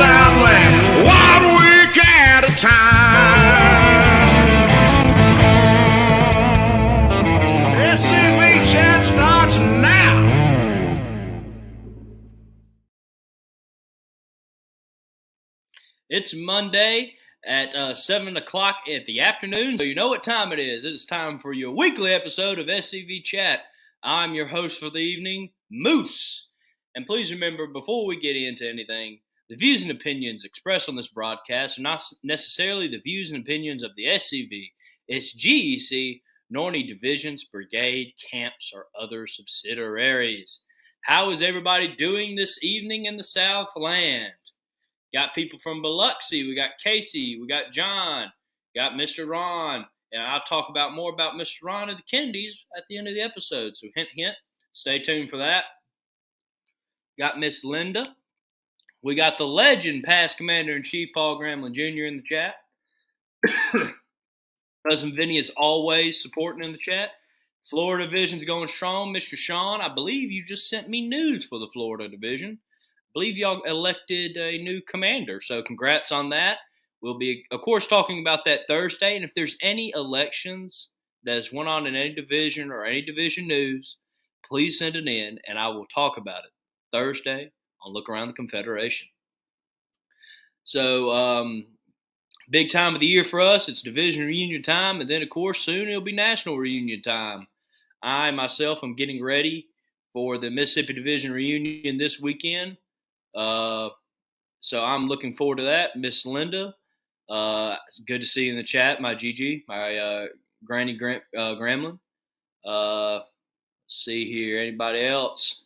sadly 1 week at a time. SCV chat starts now. It's Monday at 7 o'clock at the afternoon, so you know what time it is. It's time for your weekly episode of SCV Chat. I'm your host for the evening, Moose. And please remember, before we get into anything, the views and opinions expressed on this broadcast are not necessarily the views and opinions of the SCV, its GEC, nor any divisions, brigade, camps, or other subsidiaries. How is everybody doing this evening in the Southland? Got people from Biloxi, we got Casey, we got John, got Mr. Ron, and I'll talk about more about Mr. Ron and the Kennedys at the end of the episode. So hint, hint, stay tuned for that. Got Miss Linda. We got the legend, past Commander-in-Chief Paul Gremlin Jr. in the chat. Cousin Vinny is always supporting in the chat. Florida Division's going strong. Mr. Sean, I believe you just sent me news for the Florida Division. I believe y'all elected a new commander, so congrats on that. We'll be, of course, talking about that Thursday, and if there's any elections that has went on in any division or any division news, please send it in, and I will talk about it Thursday on Look Around the Confederation. So, big time of the year for us. It's division reunion time, and then, of course, soon it'll be national reunion time. I, myself, am getting ready for the Mississippi Division reunion this weekend. So I'm looking forward to that. Miss Linda, good to see you in the chat. My Gigi, my Granny Gremlin. Let's see here. Anybody else?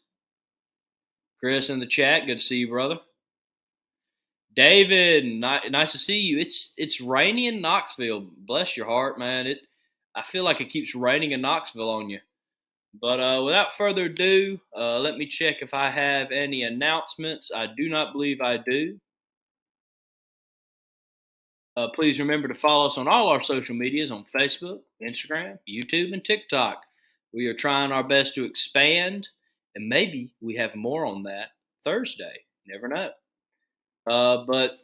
Chris in the chat. Good to see you, brother. David, nice to see you. It's rainy in Knoxville. Bless your heart, man. I feel like it keeps raining in Knoxville on you. But without further ado, let me check if I have any announcements. I do not believe I do. Please remember to follow us on all our social medias on Facebook, Instagram, YouTube, and TikTok. We are trying our best to expand, and maybe we have more on that Thursday. Never know. But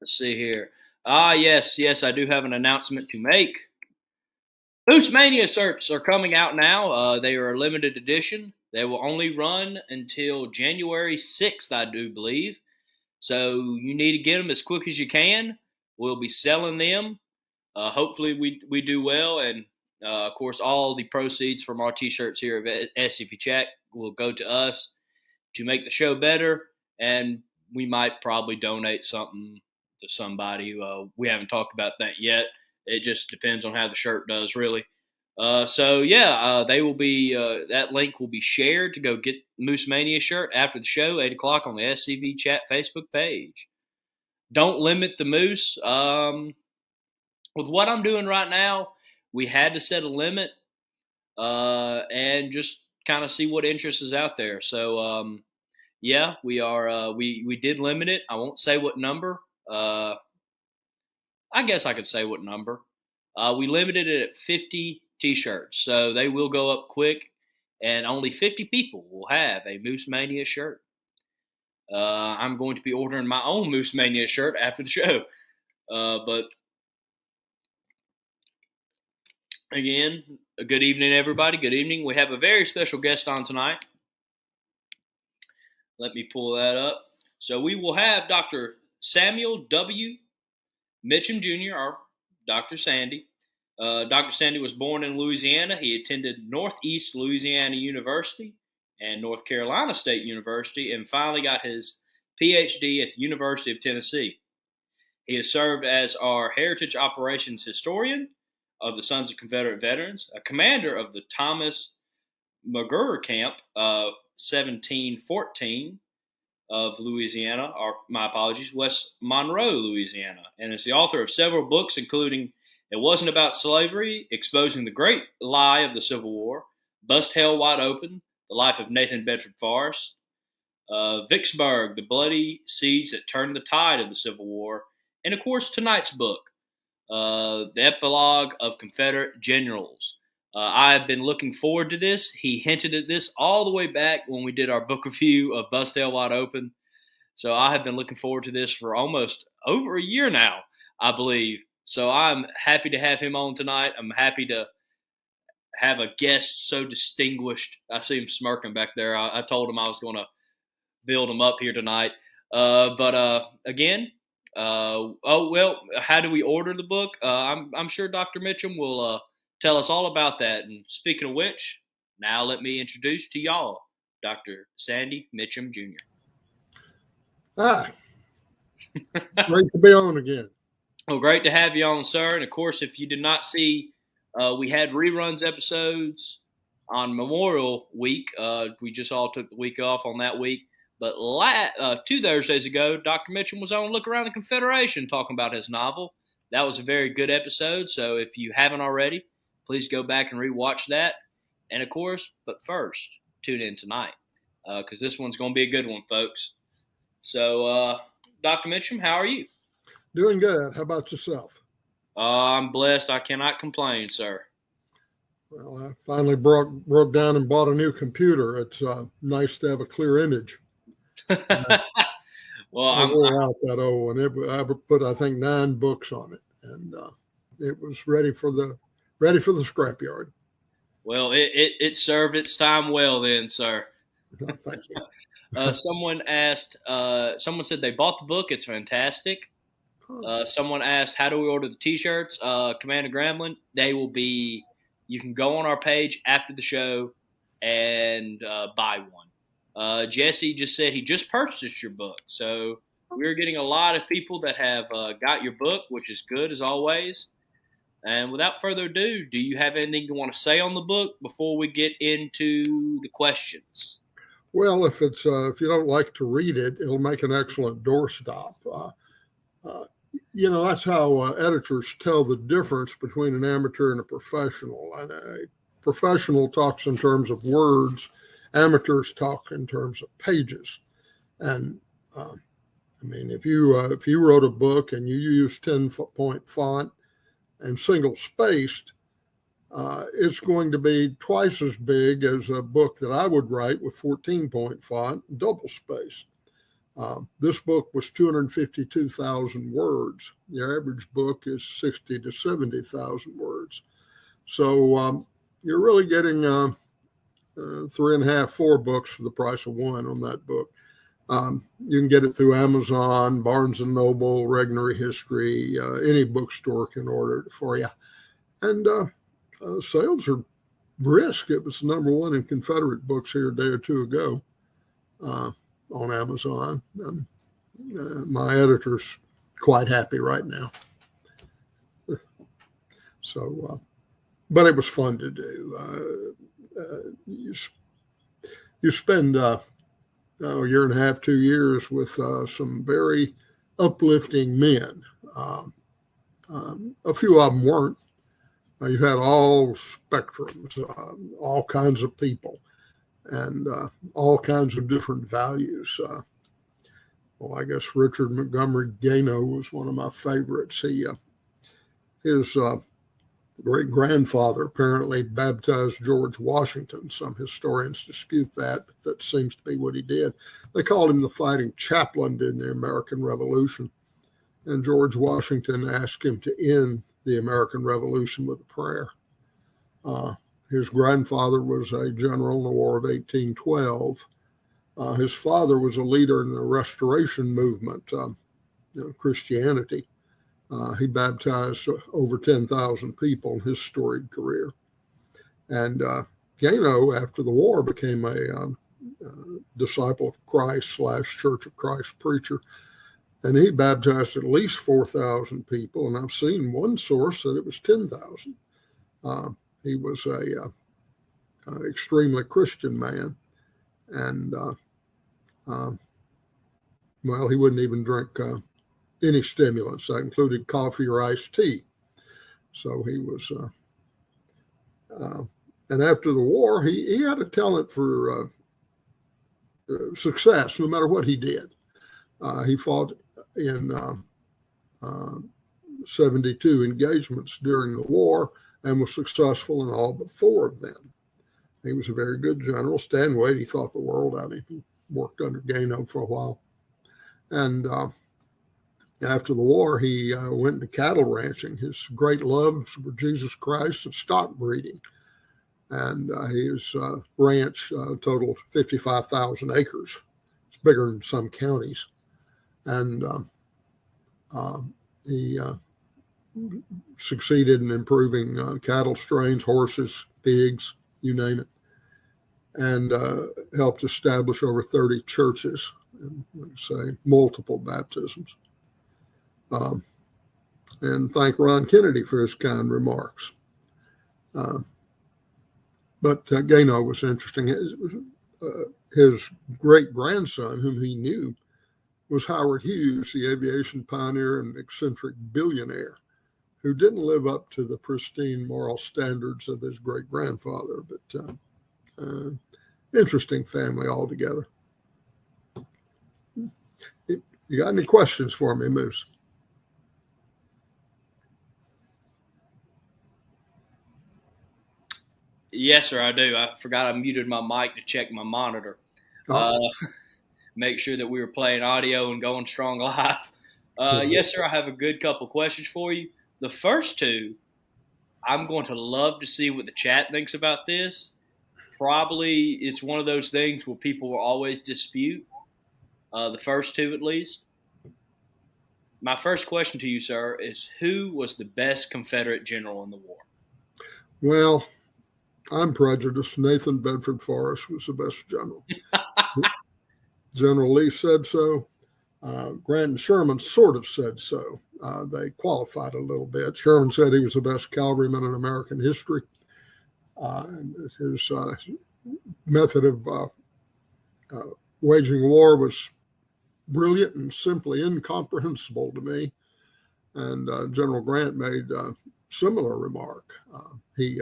let's see here. Yes, I do have an announcement to make. Boots Mania shirts are coming out now. They are a limited edition. They will only run until January 6th, I do believe. So you need to get them as quick as you can. We'll be selling them. Hopefully we do well. And, of course, all the proceeds from our T-shirts here at SCV Chat will go to us to make the show better. And we might probably donate something to somebody. We haven't talked about that yet. It just depends on how the shirt does, really. They will be. That link will be shared to go get Moose Mania shirt after the show, 8 o'clock on the SCV Chat Facebook page. Don't limit the Moose. With what I'm doing right now, we had to set a limit and just kind of see what interest is out there. So, we are. We did limit it. I won't say what number. I guess I could say what number. We limited it at 50 T-shirts, so they will go up quick, and only 50 people will have a Moose Mania shirt. I'm going to be ordering my own Moose Mania shirt after the show. But again, a good evening, everybody. Good evening. We have a very special guest on tonight. Let me pull that up. So we will have Dr. Samuel W. Mitcham Jr., or Dr. Sandy. Dr. Sandy was born in Louisiana. He attended Northeast Louisiana University and North Carolina State University, and finally got his Ph.D. at the University of Tennessee. He has served as our Heritage Operations Historian of the Sons of Confederate Veterans, a commander of the Thomas McGurr Camp of 1714 of Louisiana, West Monroe, Louisiana, and is the author of several books, including It Wasn't About Slavery, Exposing the Great Lie of the Civil War, Bust Hell Wide Open, The Life of Nathan Bedford Forrest, Vicksburg, The Bloody Siege That Turned the Tide of the Civil War, and of course tonight's book, The Epilogue of Confederate Generals. I've been looking forward to this. He hinted at this all the way back when we did our book review of Bust Hell Wide Open. So I have been looking forward to this for almost over a year now, I believe. So I'm happy to have him on tonight. I'm happy to have a guest so distinguished. I see him smirking back there. I told him I was going to build him up here tonight. But again, how do we order the book? I'm sure Dr. Mitcham will tell us all about that. And speaking of which, now let me introduce to y'all Dr. Sandy Mitcham Jr. Hi. Great to be on again. Well, great to have you on, sir. And of course, if you did not see, we had reruns episodes on Memorial Week. We just all took the week off on that week. But 2 Thursdays ago, Dr. Mitcham was on Look Around the Confederation talking about his novel. That was a very good episode. So if you haven't already, please go back and rewatch that. And of course, but first, tune in tonight because this one's going to be a good one, folks. So, Dr. Mitcham, how are you? Doing good. How about yourself? I'm blessed. I cannot complain, sir. Well, I finally broke down and bought a new computer. It's nice to have a clear image. Well, I wore out that old one. I put, I think, 9 books on it, and it was ready for the scrapyard. Well, it served its time well then, sir. Thank you. Someone said they bought the book. It's fantastic. Someone asked, how do we order the T-shirts? Commander Gremlin, they will be, you can go on our page after the show and buy one. Jesse just said he just purchased your book. So we're getting a lot of people that have got your book, which is good as always. And without further ado, do you have anything you want to say on the book before we get into the questions? Well, if you don't like to read it, it'll make an excellent doorstop. That's how editors tell the difference between an amateur and a professional. And a professional talks in terms of words. Amateurs talk in terms of pages. And if you wrote a book and you used 10-point font and single spaced, it's going to be twice as big as a book that I would write with 14-point font and double space. This book was 252,000 words. The average book is 60 to 70,000 words. So you're really getting 3.5, 4 books for the price of one on that book. You can get it through Amazon, Barnes & Noble, Regnery History, any bookstore can order it for you. And sales are brisk. It was number 1 in Confederate books here a day or two ago on Amazon. My editor's quite happy right now. So, but it was fun to do. You spend a year and a half, 2 years with some very uplifting men. A few of them weren't. You had all spectrums, all kinds of people, and all kinds of different values. I guess Richard Montgomery Gano was one of my favorites. His great-grandfather apparently baptized George Washington. Some historians dispute that, but that seems to be what he did. They called him the fighting chaplain in the American Revolution, and George Washington asked him to end the American Revolution with a prayer. His grandfather was a general in the War of 1812. His father was a leader in the Restoration movement, Christianity. He baptized over 10,000 people in his storied career. And Gano, after the war, became a disciple of Christ / Church of Christ preacher. And he baptized at least 4,000 people. And I've seen one source that it was 10,000. He was a extremely Christian man. And, he wouldn't even drink any stimulants. That included coffee or iced tea. So he was, and after the war, he had a talent for success, no matter what he did. He fought in 72 engagements during the war and was successful in all but 4 of them. He was a very good general. Stanway, he thought the world out of him. He worked under Gano for a while. And after the war, he went into cattle ranching. His great loves were Jesus Christ and stock breeding. And his ranch totaled 55,000 acres. It's bigger than some counties. And he succeeded in improving cattle strains, horses, pigs, you name it, and helped establish over 30 churches and, like I say, multiple baptisms. And thank Ron Kennedy for his kind remarks. But Gano was interesting. His great-grandson, whom he knew, was Howard Hughes, the aviation pioneer and eccentric billionaire, who didn't live up to the pristine moral standards of his great-grandfather, but interesting family altogether. You got any questions for me, Moose? Yes, sir, I do. I forgot I muted my mic to check my monitor. Make sure that we were playing audio and going strong live. Yes, sir, I have a good couple questions for you. The first two, I'm going to love to see what the chat thinks about this. Probably it's one of those things where people will always dispute, the first two at least. My first question to you, sir, is who was the best Confederate general in the war? Well, I'm prejudiced. Nathan Bedford Forrest was the best general. General Lee said so. Grant and Sherman sort of said so. They qualified a little bit. Sherman said he was the best cavalryman in American history. And his method of waging war was brilliant and simply incomprehensible to me. And General Grant made a similar remark. He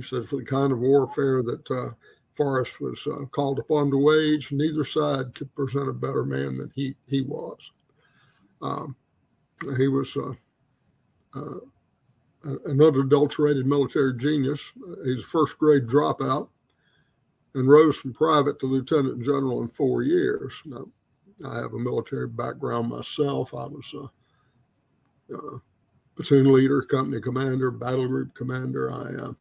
said, for the kind of warfare that Forrest was called upon to wage, neither side could present a better man than he was. He was an unadulterated military genius. He's a first-grade dropout and rose from private to lieutenant general in 4 years. Now, I have a military background myself. I was a platoon leader, company commander, battle group commander. I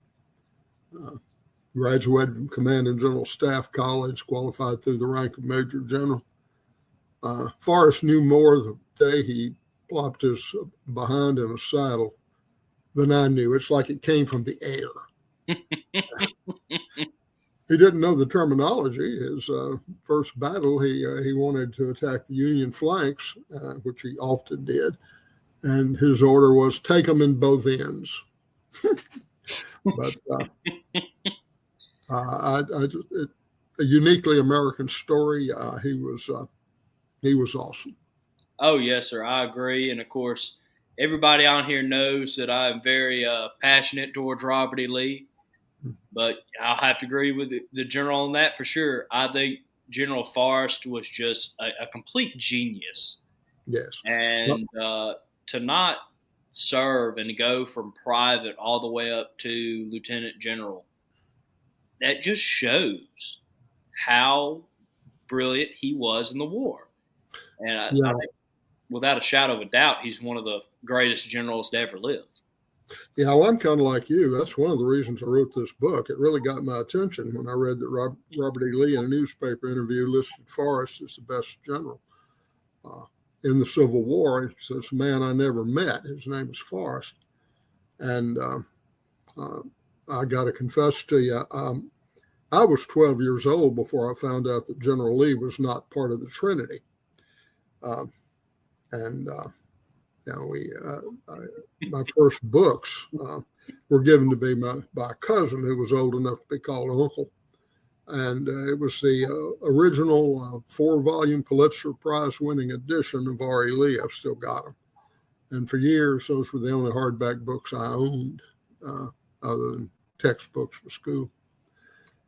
graduated from Command and General Staff College, qualified through the rank of Major General. Forrest knew more the day he plopped his behind in a saddle than I knew. It's like it came from the air. He didn't know the terminology. His first battle, he wanted to attack the Union flanks, which he often did. And his order was take them in both ends. But a uniquely American story. He was awesome. Oh, yes, sir. I agree. And, of course, everybody on here knows that I'm very passionate towards Robert E. Lee. But I'll have to agree with the general on that for sure. I think General Forrest was just a complete genius. Yes. And to not serve and to go from private all the way up to lieutenant general, that just shows how brilliant he was in the war. And I think, without a shadow of a doubt, he's one of the greatest generals to ever live. Yeah, well, I'm kind of like you. That's one of the reasons I wrote this book. It really got my attention when I read that Robert E. Lee in a newspaper interview listed Forrest as the best general in the Civil War. He says, man I never met. His name is Forrest. And I got to confess to you, I was 12 years old before I found out that General Lee was not part of the Trinity. My first books were given to me by a cousin who was old enough to be called uncle. And it was the original 4-volume Pulitzer Prize winning edition of R.E. Lee. I've still got them. And for years, those were the only hardback books I owned, other than textbooks for school.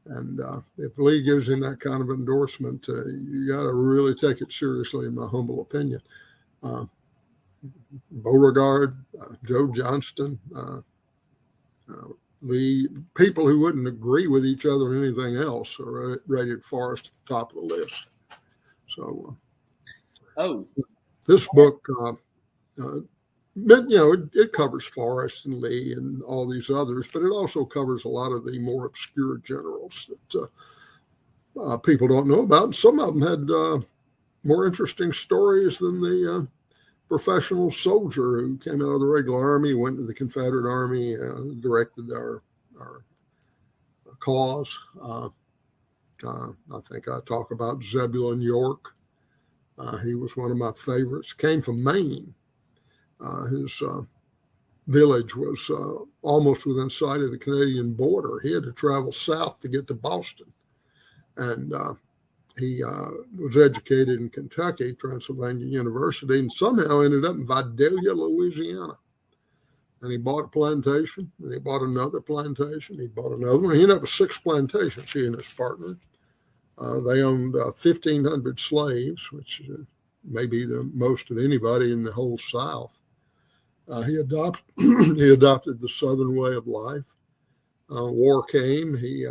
And if Lee gives him that kind of endorsement, you got to really take it seriously, in my humble opinion. Beauregard, Joe Johnston, Lee, people who wouldn't agree with each other on anything else are rated Forrest at the top of the list. So Oh, This book, it covers Forrest and Lee and all these others, but it also covers a lot of the more obscure generals that people don't know about. And some of them had more interesting stories than the professional soldier who came out of the regular army, went to the Confederate Army, directed our cause. I think I talk about Zebulon York. He was one of my favorites. Came from Maine. His village was almost within sight of the Canadian border. He had to travel south to get to Boston. And he was educated in Kentucky, Transylvania University, and somehow ended up in Vidalia, Louisiana. And he bought a plantation, and he bought another plantation. He bought another one. He ended up with 6 plantations, he and his partner. They owned 1,500 slaves, which may be the most of anybody in the whole South. He adopted the Southern way of life. War came. He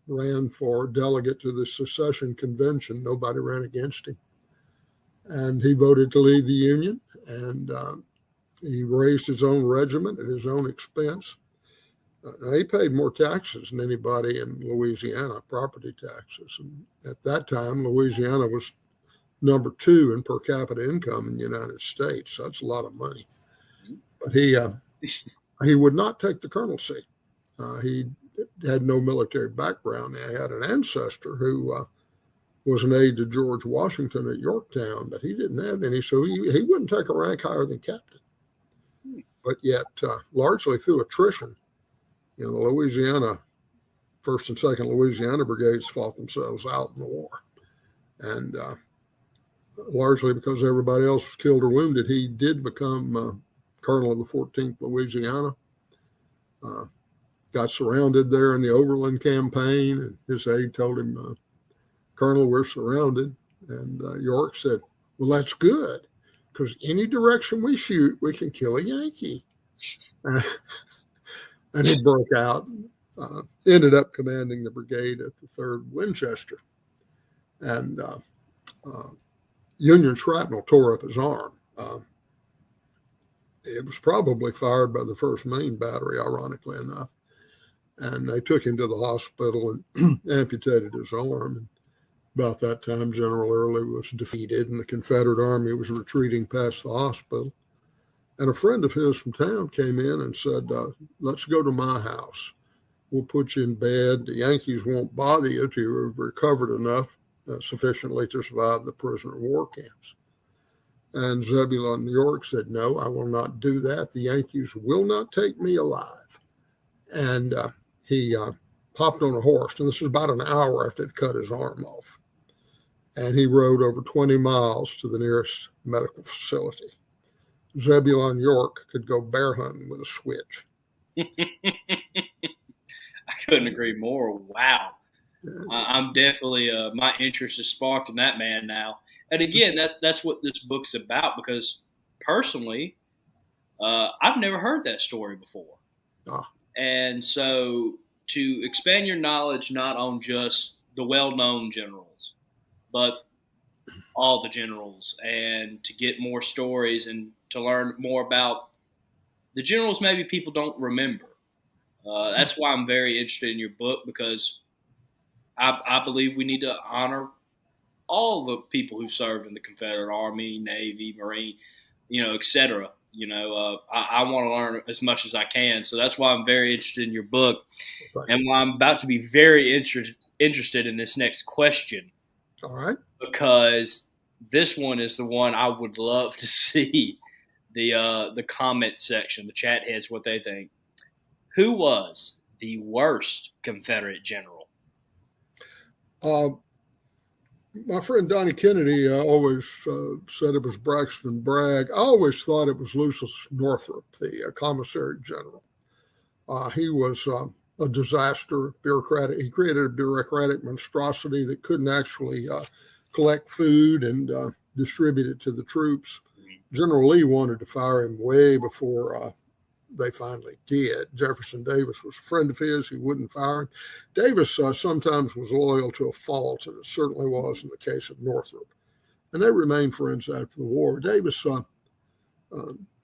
ran for delegate to the secession convention. Nobody ran against him. And he voted to leave the Union. And he raised his own regiment at his own expense. He paid more taxes than anybody in Louisiana, property taxes. And at that time, Louisiana was number 2 in per capita income in the United States. So that's a lot of money. But he would not take the colonelcy. He had no military background. He had an ancestor who was an aide to George Washington at Yorktown, but he didn't have any. So he wouldn't take a rank higher than captain. But yet, largely through attrition, the Louisiana, 1st and 2nd Louisiana brigades fought themselves out in the war. And largely because everybody else was killed or wounded, he did become colonel of the 14th Louisiana. Got surrounded there in the Overland campaign, and his aide told him, Colonel, we're surrounded. And York said, well, that's good, because any direction we shoot, we can kill a Yankee. And he broke out, ended up commanding the brigade at the 3rd Winchester. And Union shrapnel tore up his arm. It was probably fired by the 1st Maine Battery, ironically enough. And they took him to the hospital and amputated his arm. And about that time, General Early was defeated, and the Confederate Army was retreating past the hospital. And a friend of his from town came in and said, let's go to my house. We'll put you in bed. The Yankees won't bother you till you've recovered enough sufficiently to survive the prisoner of war camps. And Zebulon York said, no, I will not do that. The Yankees will not take me alive. And he hopped on a horse, and this was about an hour after they'd cut his arm off. And he rode over 20 miles to the nearest medical facility. Zebulon York could go bear hunting with a switch. I couldn't agree more. Wow. Yeah. I'm definitely, my interest is sparked in that man now. And again, that's what this book's about, because personally, I've never heard that story before. And so to expand your knowledge, not on just the well-known generals, but all the generals, and to get more stories and to learn more about the generals maybe people don't remember. That's why I'm very interested in your book, because I believe we need to honor all the people who served in the Confederate Army, Navy, Marine, et cetera. I want to learn as much as I can. So that's why I'm very interested in your book. Right. And why I'm about to be very interested in this next question. All right. Because this one is the one I would love to see the comment section, the chat heads, what they think. Who was the worst Confederate general? My friend Donnie Kennedy always said it was Braxton Bragg. I always thought it was Lucius Northrop, the commissary general. He was a disaster, bureaucratic. He created a bureaucratic monstrosity that couldn't actually collect food and distribute it to the troops. General Lee wanted to fire him way before they finally did. Jefferson Davis was a friend of his. He wouldn't fire him. Davis sometimes was loyal to a fault, and it certainly was in the case of Northrop. and they remained friends after the war. Davis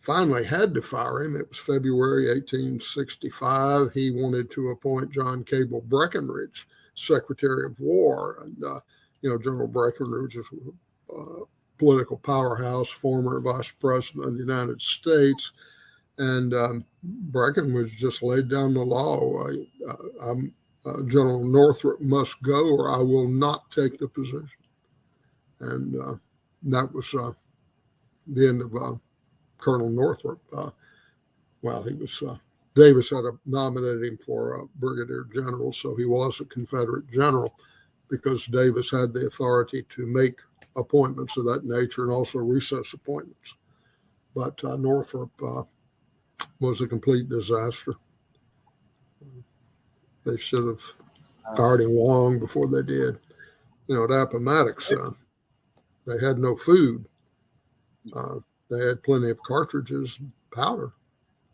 finally had to fire him. It was February 1865. He wanted to appoint John Cable Breckinridge Secretary of War. And, General Breckinridge is a political powerhouse, former vice president of the United States. And Breckinridge just laid down the law. General Northrop must go or I will not take the position. And that was the end of Colonel Northrop. Davis had nominated him for a brigadier general, so he was a Confederate general because Davis had the authority to make appointments of that nature and also recess appointments. But Northrop was a complete disaster. They should have fired him long before they did. At Appomattox, they had no food. They had plenty of cartridges and powder.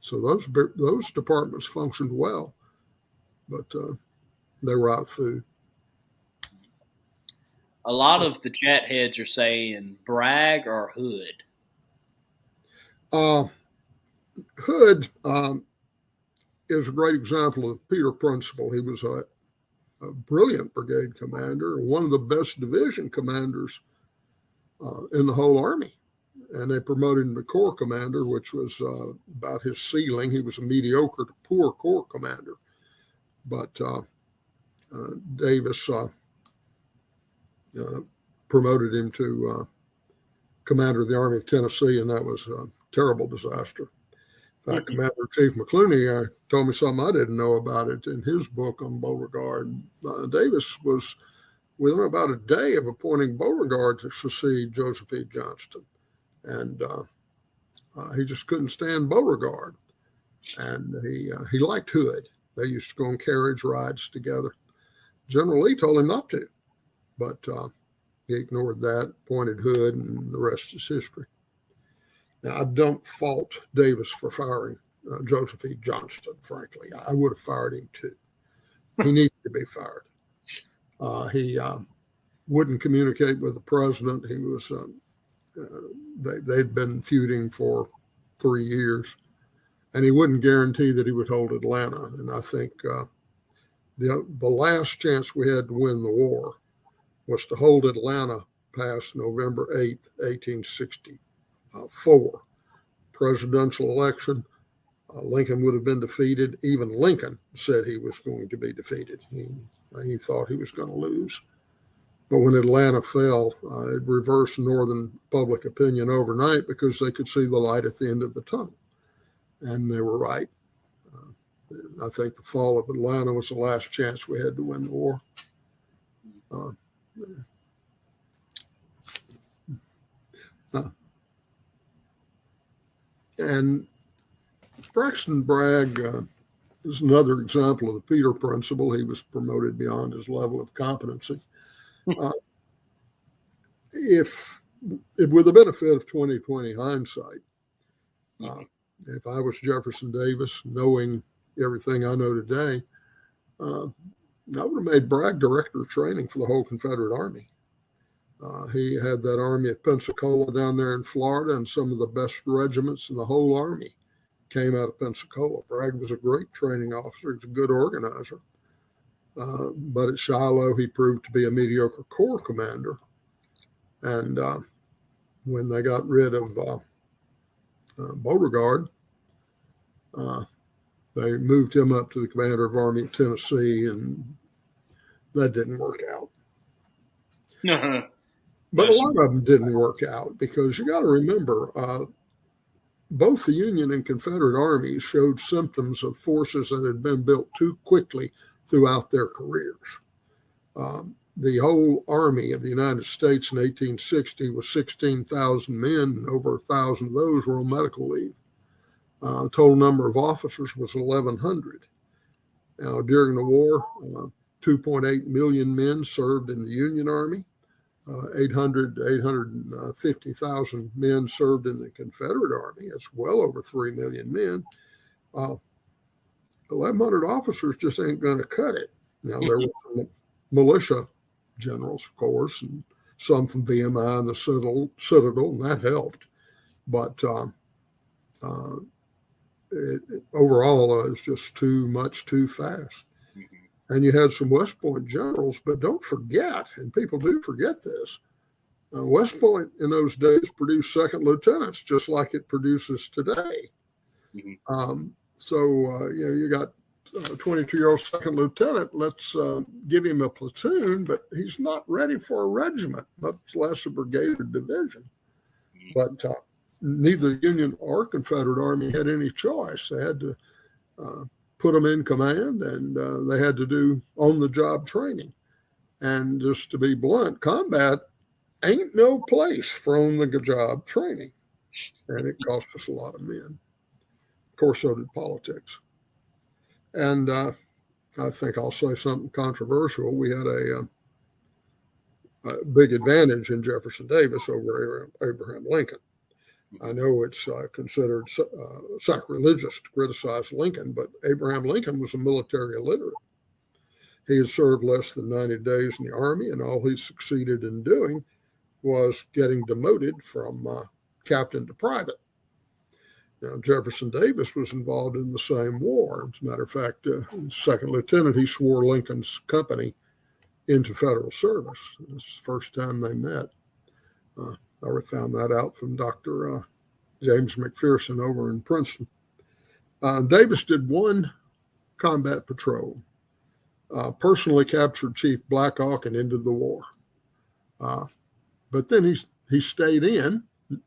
So those departments functioned well, but they were out of food. A lot of the chat heads are saying Bragg or Hood. Hood is a great example of the Peter Principle. He was a brilliant brigade commander, one of the best division commanders in the whole Army. And they promoted him to corps commander, which was about his ceiling. He was a mediocre to poor corps commander. But Davis promoted him to commander of the Army of Tennessee, and that was a terrible disaster. In fact, Commander-in-Chief McClooney told me something I didn't know about it in his book on Beauregard. Davis was within about a day of appointing Beauregard to succeed Joseph E. Johnston. And he just couldn't stand Beauregard. And he liked Hood. They used to go on carriage rides together. General Lee told him not to, but he ignored that, appointed Hood, and the rest is history. Now, I don't fault Davis for firing Joseph E. Johnston, frankly. I would have fired him too. He needed to be fired. He wouldn't communicate with the president. He was... they'd been feuding for 3 years, and he wouldn't guarantee that he would hold Atlanta. And I think the last chance we had to win the war was to hold Atlanta past November 8th, 1864. Presidential election, Lincoln would have been defeated. Even Lincoln said he was going to be defeated. He thought he was going to lose. But when Atlanta fell, it reversed Northern public opinion overnight because they could see the light at the end of the tunnel. And they were right. I think the fall of Atlanta was the last chance we had to win the war. And Braxton Bragg is another example of the Peter Principle. He was promoted beyond his level of competency. If with the benefit of 20/20 hindsight, if I was Jefferson Davis, knowing everything I know today, I would have made Bragg director of training for the whole Confederate Army. He had that army at Pensacola down there in Florida, and some of the best regiments in the whole Army came out of Pensacola. Bragg was a great training officer. He was a good organizer. But at Shiloh, he proved to be a mediocre corps commander. And when they got rid of Beauregard, they moved him up to the commander of Army of Tennessee, and that didn't work out. But a lot of them didn't work out because you got to remember, both the Union and Confederate armies showed symptoms of forces that had been built too quickly throughout their careers. The whole Army of the United States in 1860 was 16,000 men, and over 1,000 of those were on medical leave. The total number of officers was 1,100. Now, during the war, 2.8 million men served in the Union Army. 800 to 850,000 men served in the Confederate Army. That's well over 3 million men. 1,100 officers just ain't going to cut it. Now, there were some militia generals, of course, and some from VMI and the Citadel, and that helped. But overall, it was just too much, too fast. And you had some West Point generals, but don't forget, and people do forget this, West Point in those days produced second lieutenants just like it produces today. You got a 22-year-old second lieutenant. Let's give him a platoon, but he's not ready for a regiment, much less a brigade or division. But neither the Union or Confederate Army had any choice. They had to put them in command, and they had to do on-the-job training. And just to be blunt, combat ain't no place for on-the-job training, and it cost us a lot of men. Of course, so did politics. And I think I'll say something controversial. We had a big advantage in Jefferson Davis over Abraham Lincoln. I know it's considered sacrilegious to criticize Lincoln, but Abraham Lincoln was a military illiterate. He had served less than 90 days in the Army, and all he succeeded in doing was getting demoted from captain to private. Now, Jefferson Davis was involved in the same war. As a matter of fact, second lieutenant, he swore Lincoln's company into federal service. It's the first time they met. I found that out from Dr. James McPherson over in Princeton. Davis did one combat patrol, personally captured Chief Black Hawk and ended the war. But then he stayed in,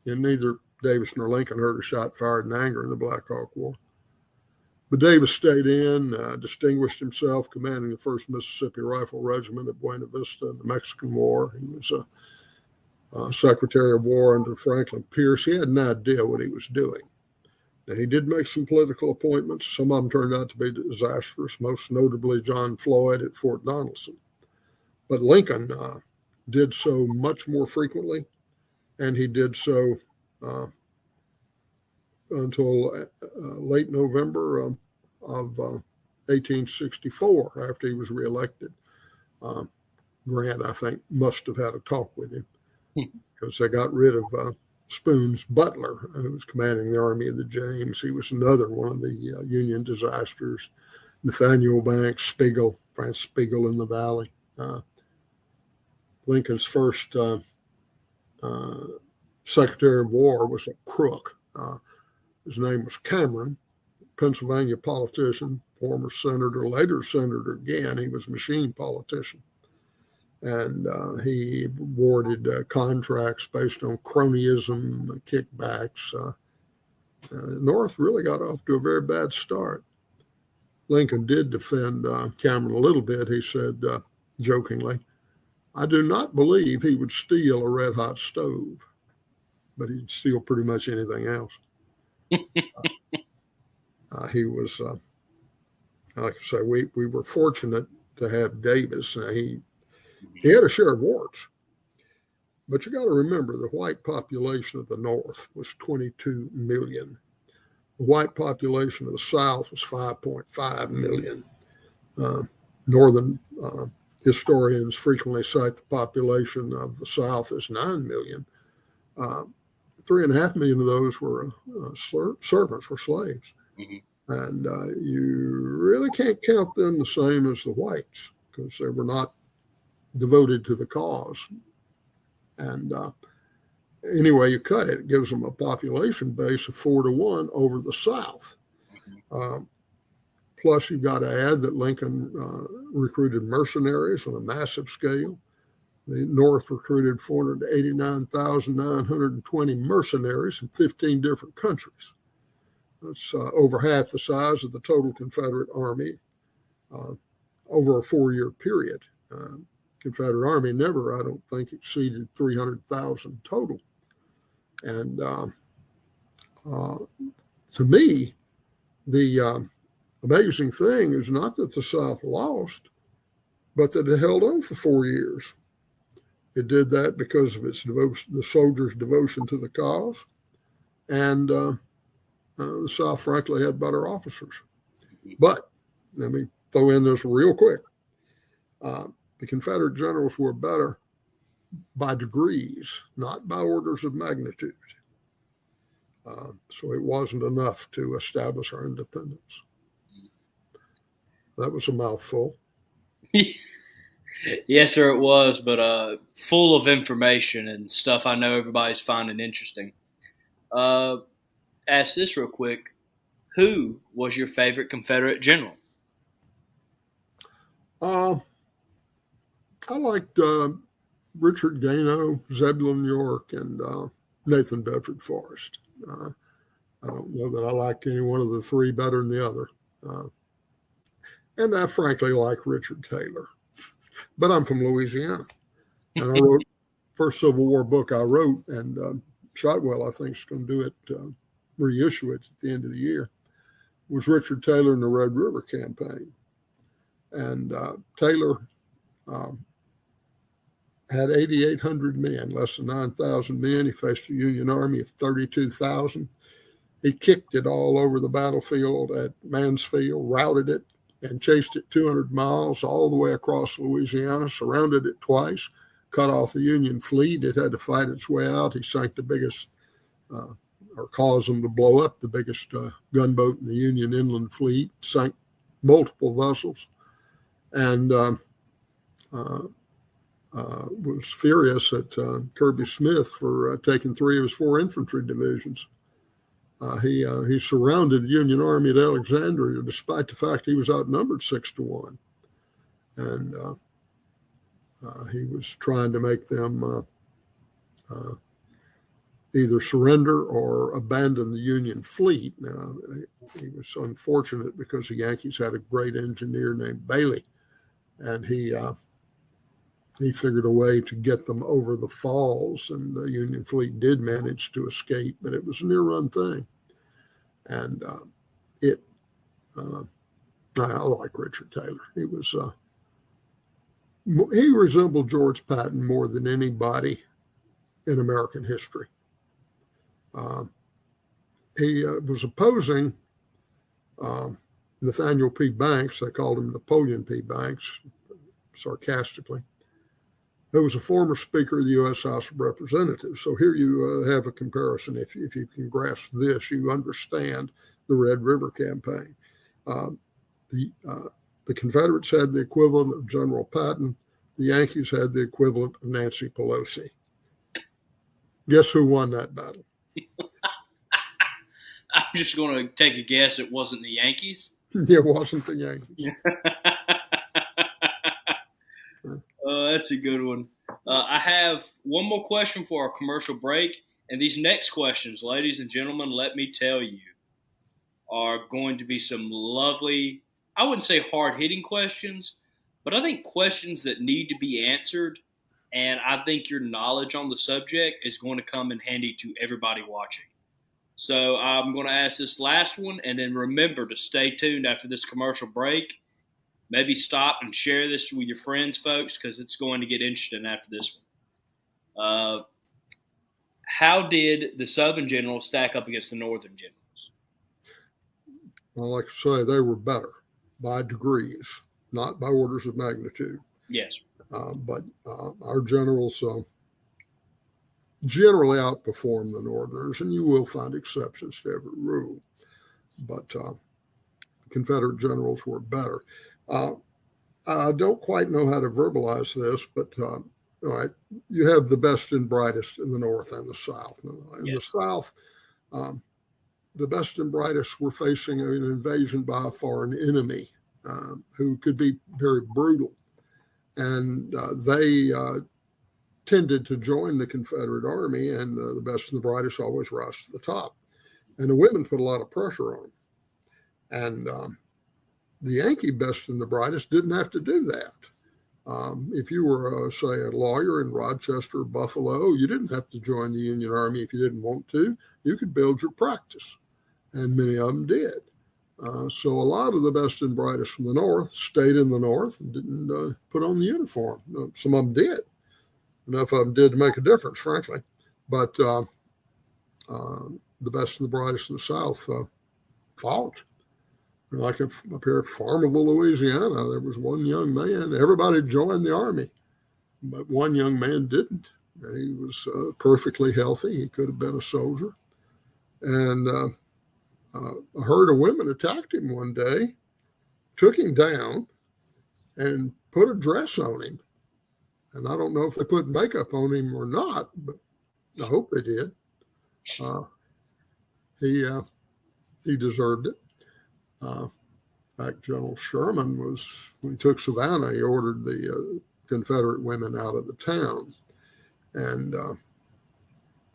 and neither Davis nor Lincoln heard a shot fired in anger in the Black Hawk War. But Davis stayed in, distinguished himself, commanding the 1st Mississippi Rifle Regiment at Buena Vista in the Mexican War. He was Secretary of War under Franklin Pierce. He had an idea what he was doing. Now, he did make some political appointments. Some of them turned out to be disastrous, most notably John Floyd at Fort Donelson. But Lincoln did so much more frequently, and he did so until late November of 1864, after he was reelected. Grant, I think, must have had a talk with him because they got rid of Spoon's butler, who was commanding the Army of the James. He was another one of the Union disasters. Nathaniel Banks, Francis Spiegel in the Valley. Lincoln's first Secretary of War was a crook. His name was Cameron, Pennsylvania politician, former senator, later senator again. He was a machine politician. And he awarded contracts based on cronyism, kickbacks. North really got off to a very bad start. Lincoln did defend Cameron a little bit. He said, jokingly, "I do not believe he would steal a red-hot stove, but he'd steal pretty much anything else." He was, like I say, we were fortunate to have Davis. He had a share of warts, but you got to remember the white population of the North was 22 million. The white population of the South was 5.5 million. Northern historians frequently cite the population of the South as 9 million. 3.5 million of those were servants, were slaves. And you really can't count them the same as the whites because they were not devoted to the cause. And anyway, you cut it, it gives them a population base of 4-1 over the South. Plus, you've got to add that Lincoln recruited mercenaries on a massive scale. The North recruited 489,920 mercenaries in 15 different countries. That's over half the size of the total Confederate Army over a 4-year period. Confederate Army never, I don't think, exceeded 300,000 total. And to me, the amazing thing is not that the South lost, but that it held on for 4 years. It did that because of its devotion, the soldiers' devotion to the cause, and the South, frankly, had better officers. But let me throw in this real quick. The Confederate generals were better by degrees, not by orders of magnitude. So it wasn't enough to establish our independence. That was a mouthful. Yes, sir, it was, but full of information and stuff I know everybody's finding interesting. Ask this real quick. Who was your favorite Confederate general? I liked Richard Gano, Zebulon York, and Nathan Bedford Forrest. I don't know that I like any one of the three better than the other. And I frankly like Richard Taylor. But I'm from Louisiana. And I wrote first Civil War book I wrote, and Shotwell, I think, is going to do it, reissue it at the end of the year, was Richard Taylor in the Red River campaign. And Taylor had 8,800 men, less than 9,000 men. He faced a Union army of 32,000. He kicked it all over the battlefield at Mansfield, routed it, and chased it 200 miles all the way across Louisiana, surrounded it twice, cut off the Union fleet. It had to fight its way out. He sank the biggest, or caused them to blow up the biggest gunboat in the Union inland fleet, sank multiple vessels, and was furious at Kirby Smith for taking 3 of his 4 infantry divisions. He surrounded the Union Army at Alexandria, despite the fact he was outnumbered 6-1, and he was trying to make them either surrender or abandon the Union fleet. Now, he was unfortunate because the Yankees had a great engineer named Bailey, and he figured a way to get them over the falls, and the Union fleet did manage to escape, but it was a near-run thing. And I like Richard Taylor. He was he resembled George Patton more than anybody in American history. He was opposing Nathaniel P. Banks. They called him Napoleon P. Banks, sarcastically, who was a former Speaker of the U.S. House of Representatives. So here you have a comparison. If you can grasp this, you understand the Red River campaign. The Confederates had the equivalent of General Patton. The Yankees had the equivalent of Nancy Pelosi. Guess who won that battle? I'm just going to take a guess it wasn't the Yankees. It wasn't the Yankees. That's a good one. I have one more question for our commercial break. And these next questions, ladies and gentlemen, let me tell you, are going to be some lovely, I wouldn't say hard-hitting questions, but I think questions that need to be answered. And I think your knowledge on the subject is going to come in handy to everybody watching. So I'm going to ask this last one, and then remember to stay tuned after this commercial break. Maybe stop and share this with your friends, folks, because it's going to get interesting after this one. How did the Southern generals stack up against the Northern generals? Well, like I say, they were better by degrees, not by orders of magnitude. Yes. But our generals generally outperform the Northerners, and you will find exceptions to every rule. But Confederate generals were better. I don't quite know how to verbalize this, but all right, you have the best and brightest in the North and the South. In the South, the best and brightest were facing an invasion by a foreign enemy who could be very brutal. And they tended to join the Confederate Army, and the best and the brightest always rise to the top. And the women put a lot of pressure on them. And the Yankee best and the brightest didn't have to do that. If you were, say, a lawyer in Rochester or Buffalo, you didn't have to join the Union Army if you didn't want to. You could build your practice, and many of them did. So a lot of the best and brightest from the North stayed in the North and didn't put on the uniform. Some of them did. Enough of them did to make a difference, frankly. But the best and the brightest in the South fought. Like up here at Farmerville, Louisiana, there was one young man. Everybody joined the Army. But one young man didn't. He was perfectly healthy. He could have been a soldier. And a herd of women attacked him one day, took him down, and put a dress on him. And I don't know if they put makeup on him or not, but I hope they did. He deserved it. In fact, General Sherman when he took Savannah, he ordered the Confederate women out of the town. And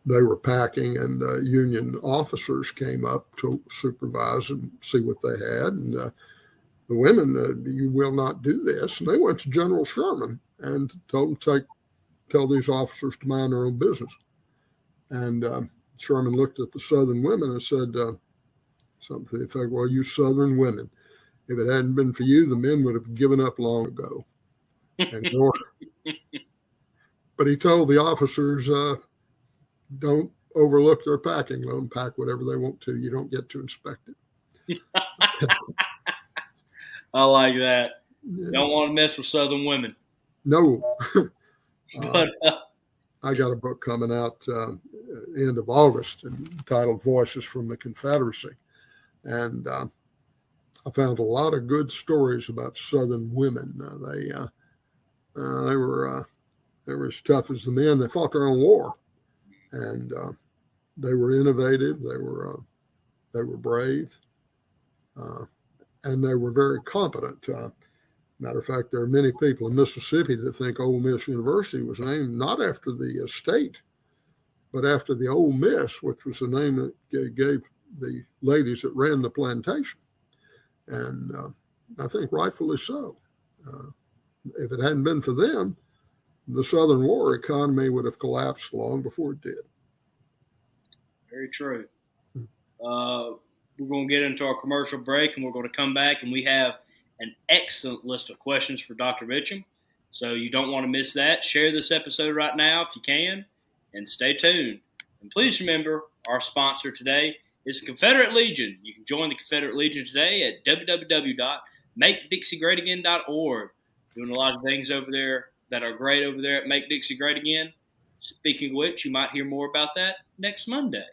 they were packing, and Union officers came up to supervise and see what they had. And the women, you will not do this. And they went to General Sherman and told him tell these officers to mind their own business. And Sherman looked at the Southern women and said something to the effect, well, you Southern women, if it hadn't been for you, the men would have given up long ago. And but he told the officers, don't overlook their packing. Let them pack whatever they want to. You don't get to inspect it. I like that. Yeah. Don't want to mess with Southern women. No. But I got a book coming out end of August entitled Voices from the Confederacy. And I found a lot of good stories about Southern women. They were as tough as the men. They fought their own war, and they were innovative. They were brave, and they were very competent. Matter of fact, there are many people in Mississippi that think Ole Miss University was named not after the state, but after the Ole Miss, which was the name that gave the ladies that ran the plantation. And I think rightfully so. If it hadn't been for them, the Southern War economy would have collapsed long before it did. Very true. We're going to get into our commercial break, and we're going to come back, and we have an excellent list of questions for Dr. Mitcham. So you don't want to miss that. Share this episode right now if you can, and stay tuned. And please remember, our sponsor today is the Confederate Legion. You can join the Confederate Legion today at www.makedixiegreatagain.org. Doing a lot of things over there that are great over there at Make Dixie Great Again. Speaking of which, you might hear more about that next Monday.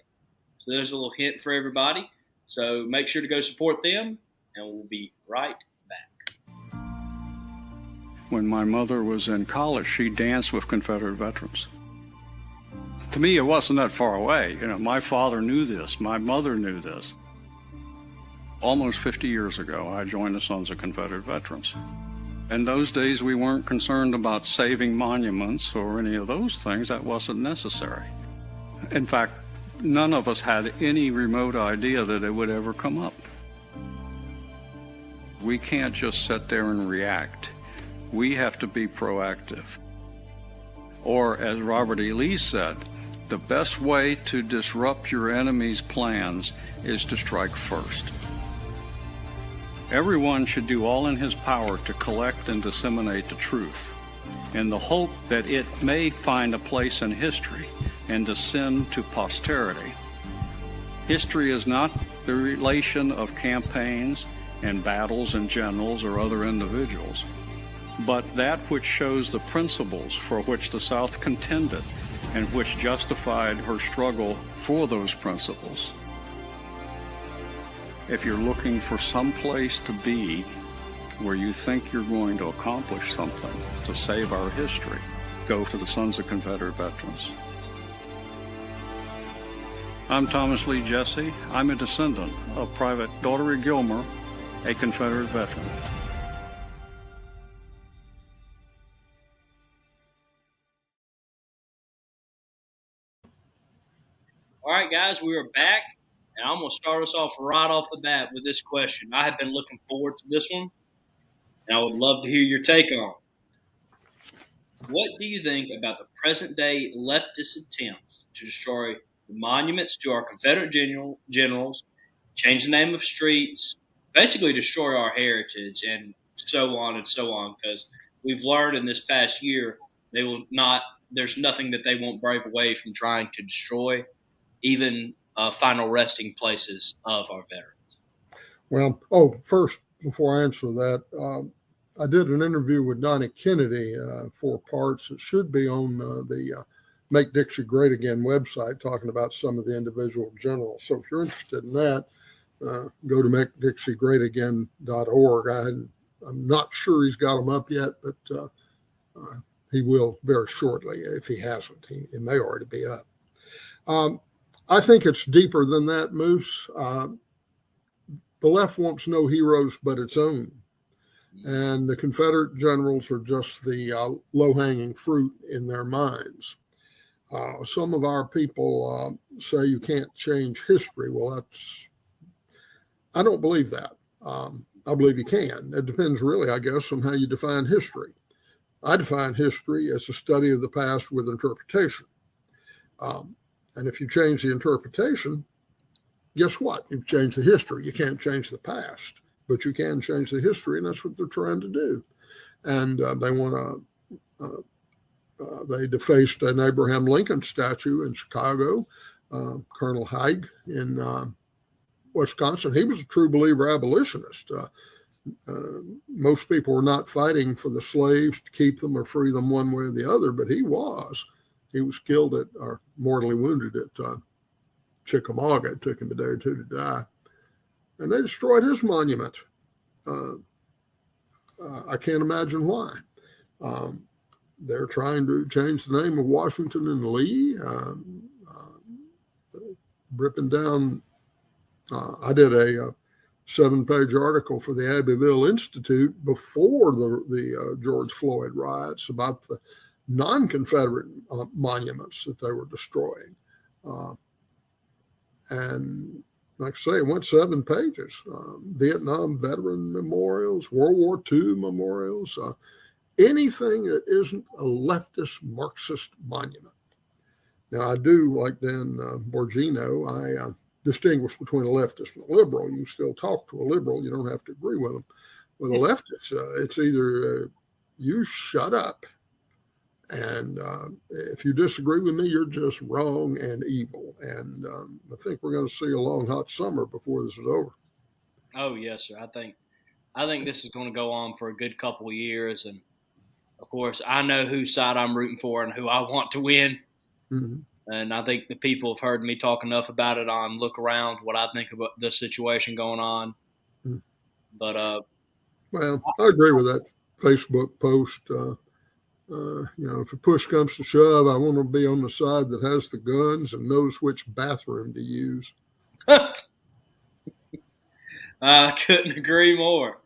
So there's a little hint for everybody. So make sure to go support them, and we'll be right back. When my mother was in college, she danced with Confederate veterans. To me, it wasn't that far away. You know, my father knew this. My mother knew this. Almost 50 years ago, I joined the Sons of Confederate Veterans. In those days, we weren't concerned about saving monuments or any of those things. That wasn't necessary. In fact, none of us had any remote idea that it would ever come up. We can't just sit there and react. We have to be proactive. Or, as Robert E. Lee said, the best way to disrupt your enemy's plans is to strike first. Everyone should do all in his power to collect and disseminate the truth, in the hope that it may find a place in history and descend to posterity. History is not the relation of campaigns and battles and generals or other individuals, but that which shows the principles for which the South contended and which justified her struggle for those principles. If you're looking for some place to be where you think you're going to accomplish something to save our history, go to the Sons of Confederate Veterans. I'm Thomas Lee Jesse. I'm a descendant of Private Daughtery Gilmer, a Confederate veteran. All right, guys, we are back, and I'm going to start us off right off the bat with this question. I have been looking forward to this one, and I would love to hear your take on it. What do you think about the present-day leftist attempts to destroy the monuments to our Confederate generals, change the name of streets, basically destroy our heritage, and so on and so on? Because we've learned in this past year there's nothing that they won't brave away from trying to destroy, even final resting places of our veterans. Well, first, before I answer that, I did an interview with Donnie Kennedy, 4 parts. It should be on the Make Dixie Great Again website, talking about some of the individual generals. So if you're interested in that, go to makedixiegreatagain.org. I'm not sure he's got them up yet, but he will very shortly. If he hasn't, he may already be up. I think it's deeper than that, Moose. The left wants no heroes but its own. And the Confederate generals are just the low-hanging fruit in their minds. Some of our people say you can't change history. Well, I don't believe that. I believe you can. It depends really, I guess, on how you define history. I define history as a study of the past with interpretation. And if you change the interpretation, guess what? You've changed the history. You can't change the past, but you can change the history, and that's what they're trying to do. And they want to, they defaced an Abraham Lincoln statue in Chicago, Colonel Haig in Wisconsin. He was a true believer abolitionist. Most people were not fighting for the slaves to keep them or free them one way or the other, but he was. He was killed or mortally wounded at Chickamauga. It took him a day or two to die. And they destroyed his monument. I can't imagine why. They're trying to change the name of Washington and Lee, ripping down. I did a 7-page article for the Abbeville Institute before the George Floyd riots about the non-Confederate monuments that they were destroying. And like I say, it went 7 pages. Vietnam veteran memorials, World War II memorials, anything that isn't a leftist Marxist monument. Now, I do, like Dan Borgino, I distinguish between a leftist and a liberal. You can still talk to a liberal. You don't have to agree with them. With a leftist, it's either you shut up, and if you disagree with me, you're just wrong and evil. And I think we're going to see a long, hot summer before this is over. Oh, yes, sir. I think this is going to go on for a good couple of years. And, of course, I know whose side I'm rooting for and who I want to win. Mm-hmm. And I think the people have heard me talk enough about it on Look Around, what I think about the situation going on. Mm-hmm. But well, I agree with that Facebook post. If a push comes to shove, I want to be on the side that has the guns and knows which bathroom to use. I couldn't agree more.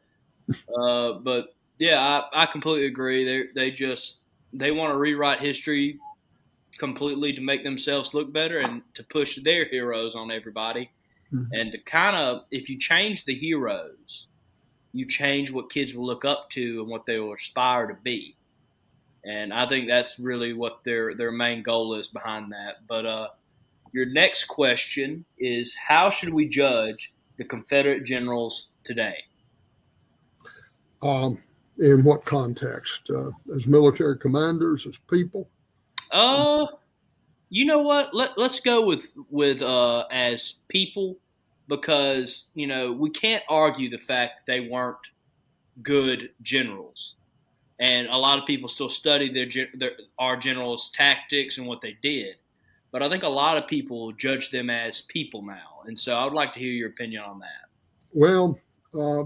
But yeah, I completely agree. They want to rewrite history completely to make themselves look better and to push their heroes on everybody. Mm-hmm. And to kind of, if you change the heroes, you change what kids will look up to and what they will aspire to be. And I think that's really what their main goal is behind that. But your next question is, how should we judge the Confederate generals today? In what context? As military commanders, as people? You know what? Let's go with as people, because we can't argue the fact that they weren't good generals, and a lot of people still study our generals' tactics and what they did. But I think a lot of people judge them as people now, and so I would like to hear your opinion on that. Well,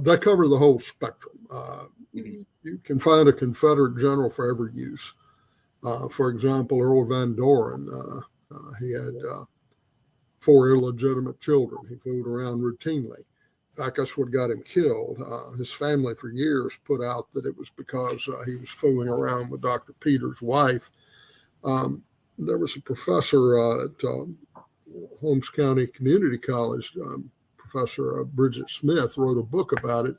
they cover the whole spectrum. Mm-hmm. You can find a Confederate general for every use. For example, Earl Van Doren, he had 4 illegitimate children. He fooled around routinely. In fact, that's what got him killed. His family for years put out that it was because he was fooling around with Dr. Peters' wife. There was a professor at Holmes County Community College, Professor Bridget Smith, wrote a book about it.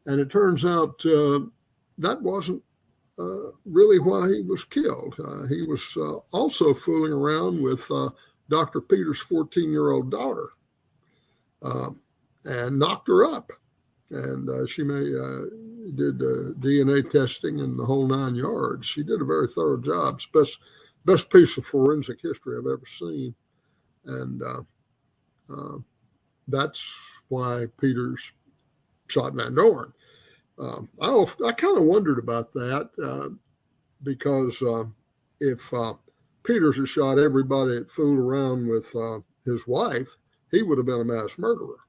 And it turns out that wasn't really why he was killed. He was also fooling around with Dr. Peters' 14-year-old daughter and knocked her up. And she did DNA testing and the whole 9 yards. She did a very thorough job. It's best piece of forensic history I've ever seen. And that's why Peters shot Van Doren. I kind of wondered about that because if Peters had shot everybody that fooled around with his wife, he would have been a mass murderer.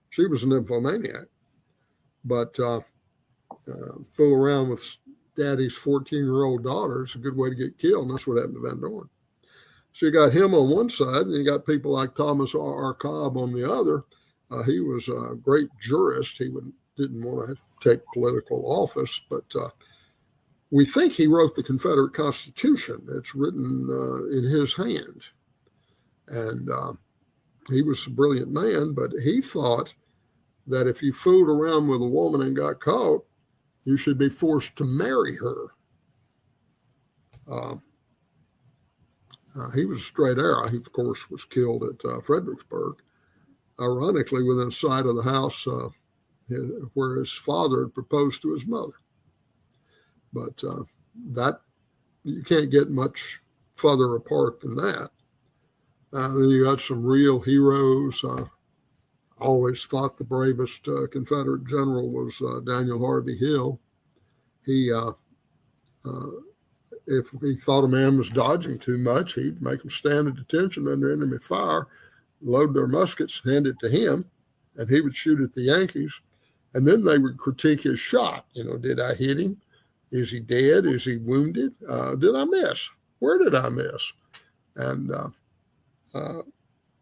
She was a nymphomaniac. But fool around with daddy's 14-year-old daughter is a good way to get killed, and that's what happened to Van Dorn. So you got him on one side, and you got people like Thomas R. Cobb on the other. He was a great jurist. He didn't want to take political office, but we think he wrote the Confederate Constitution. It's written in his hand. And he was a brilliant man, but he thought that if you fooled around with a woman and got caught, you should be forced to marry her. He was a straight arrow. He, of course, was killed at Fredericksburg, ironically within sight of the house where his father had proposed to his mother. But that, you can't get much further apart than that. Then you got some real heroes. I always thought the bravest Confederate general was Daniel Harvey Hill. He, if he thought a man was dodging too much, he'd make him stand at attention under enemy fire, load their muskets, hand it to him, and he would shoot at the Yankees. And then they would critique his shot. You know, did I hit him? Is he dead? Is he wounded? Did I miss? Where did I miss? And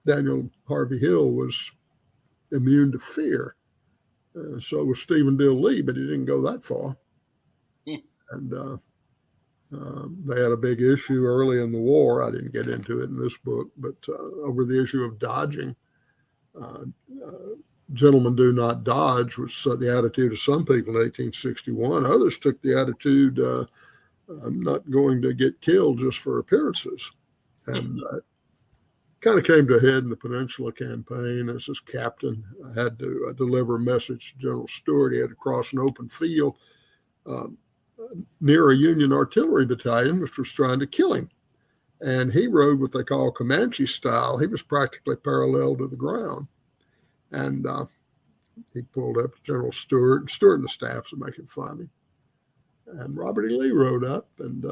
Daniel Harvey Hill was immune to fear. So was Stephen Dill Lee, but he didn't go that far. And they had a big issue early in the war. I didn't get into it in this book, but over the issue of dodging. Gentlemen do not dodge was the attitude of some people in 1861. Others took the attitude, I'm not going to get killed just for appearances. And kind of came to a head in the Peninsula Campaign as this captain had to deliver a message to General Stuart. He had to cross an open field near a Union artillery battalion, which was trying to kill him. And he rode what they call Comanche style. He was practically parallel to the ground. And he pulled up to General Stuart. Stuart and the staffs were making fun of him. And Robert E. Lee rode up, and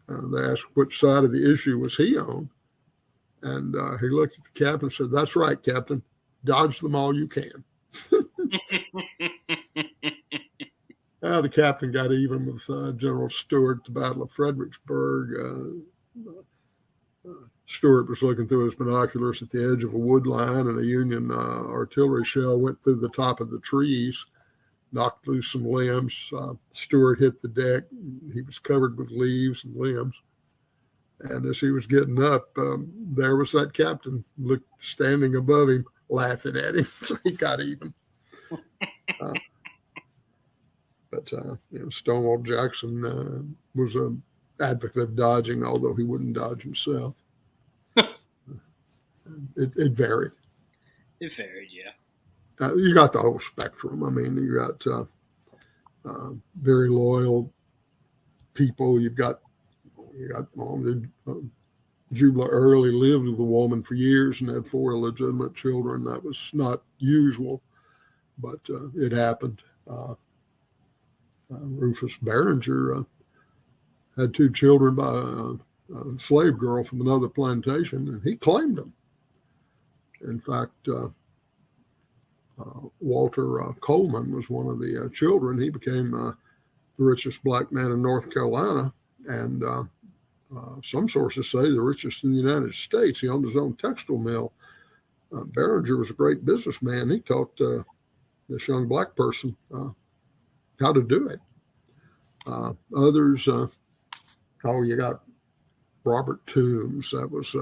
they asked which side of the issue was he on. And he looked at the captain and said, "That's right, Captain. Dodge them all you can." The captain got even with General Stuart at the Battle of Fredericksburg. Stuart was looking through his binoculars at the edge of a wood line, and a Union artillery shell went through the top of the trees, knocked loose some limbs. Stuart hit the deck. He was covered with leaves and limbs. And as he was getting up, there was that captain standing above him, laughing at him. So he got even. But Stonewall Jackson was an advocate of dodging, although he wouldn't dodge himself. It varied. It varied, yeah. You got the whole spectrum. I mean, you got very loyal people. You got Jubila Early lived with a woman for years and had 4 illegitimate children. That was not usual, but it happened. Rufus Barringer had 2 children by a slave girl from another plantation, and he claimed them. In fact, Walter Coleman was one of the children. He became the richest black man in North Carolina, and some sources say the richest in the United States. He owned his own textile mill. Barringer was a great businessman. He taught this young black person how to do it. Others, you got Robert Toombs. That was